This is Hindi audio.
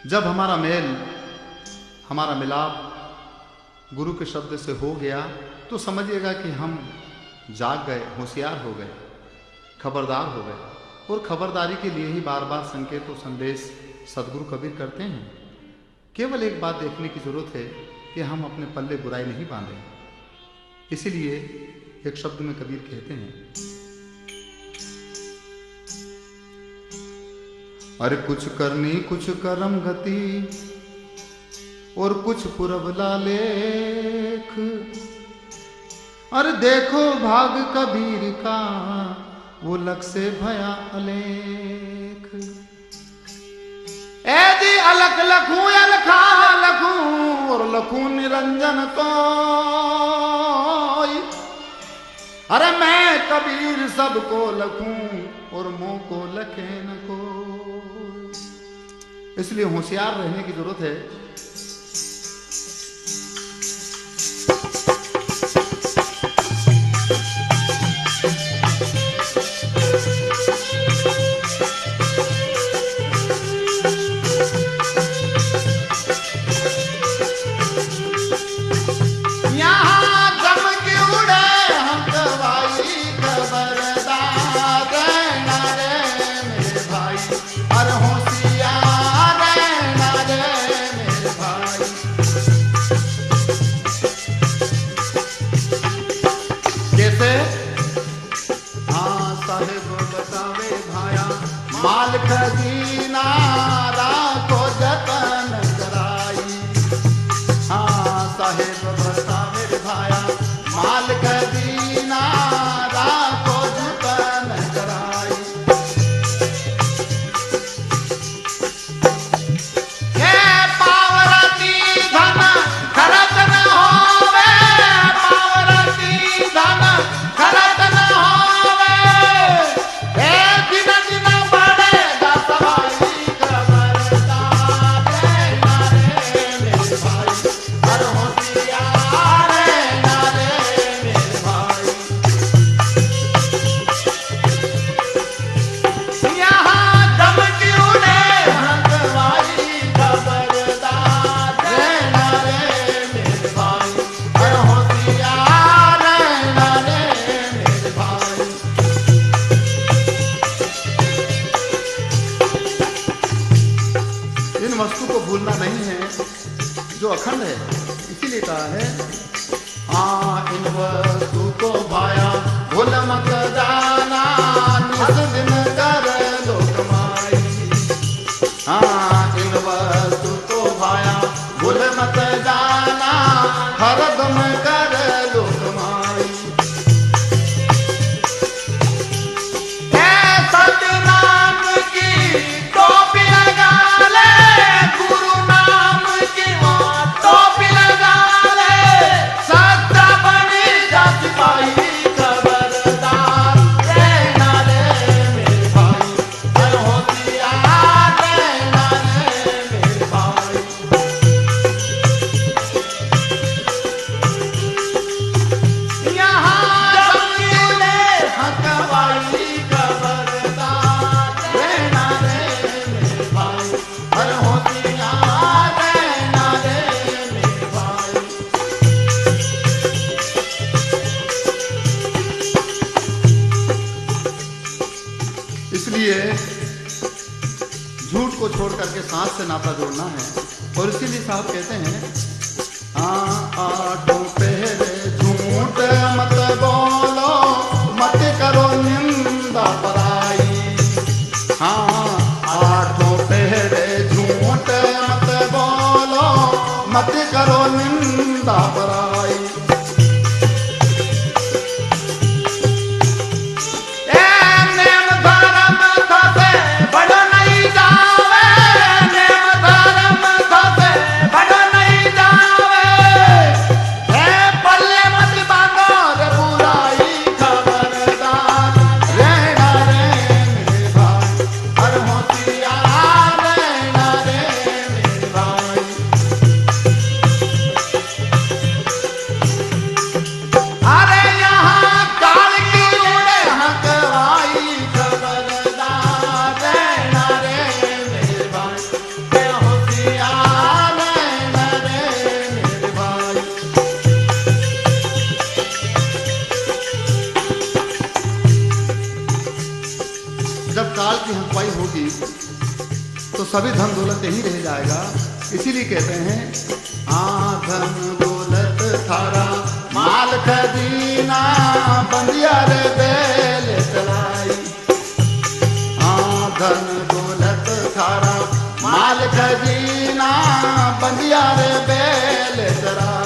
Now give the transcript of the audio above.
जब हमारा मेल, हमारा मिलाप गुरु के शब्द से हो गया तो समझिएगा कि हम जाग गए, होशियार हो गए, खबरदार हो गए। और खबरदारी के लिए ही बार बार संकेत और संदेश सदगुरु कबीर करते हैं। केवल एक बात देखने की जरूरत है कि हम अपने पल्ले बुराई नहीं बांधें। इसीलिए एक शब्द में कबीर कहते हैं, अरे कुछ करनी कुछ करम गति और कुछ पुरबला लेख। अरे देखो भाग कबीर का वो लक से भया अलेख। ऐदी अलख लखूं अलखा लखूं और लखूं निरंजन को। अरे मैं कबीर सबको लखूं और मुंह को लखे न को। इसलिए होशियार रहने की जरूरत है। माल खजीना राखो जतन कराई। हाँ साहेब बतावे भाया, माल खजीना राखो जतन कराई। हे पावरती धन खरत न होवे, पावरती धन खरत न होवे। हे दिन दिन वस्तु को भूलना नहीं है जो अखंड है। इसीलिए कहा है, इन वस्तु को भाया भूल मत जाना, निस दिन कर लो कमाई। इन वस्तु को भाया भूल मत जाना, हरदम कर लो कमाई। सतनाम की टोपी लगा ले, गुरु नाम की टोपी लगा ले। सच्चा बनी जा सिपाही खबरदार रहना रे मेरे भाई। हर होशियार रहना रे मेरे भाई। यहाँ जमीने हकवाई खबरदार रहना रे मेरे भाई। हर होशियार रहना रे मेरे भाई। इसलिए झूठ को छोड़ करके सांस से नाता जोड़ना है। और इसीलिए साहब कहते हैं, आठों पहरे झूठ मत बोलो, मत करो निंदा पराई। आठों पहरे झूठ मत बोलो, मत करो निंदा पराई। तो सभी धन दौलत यही रह जाएगा। इसीलिए कहते हैं धन दौलत थारा माल खजीना बंदिया रे बैल चलाई। धन दौलत थारा माल खजीना बंदिया रे बैल चलाई।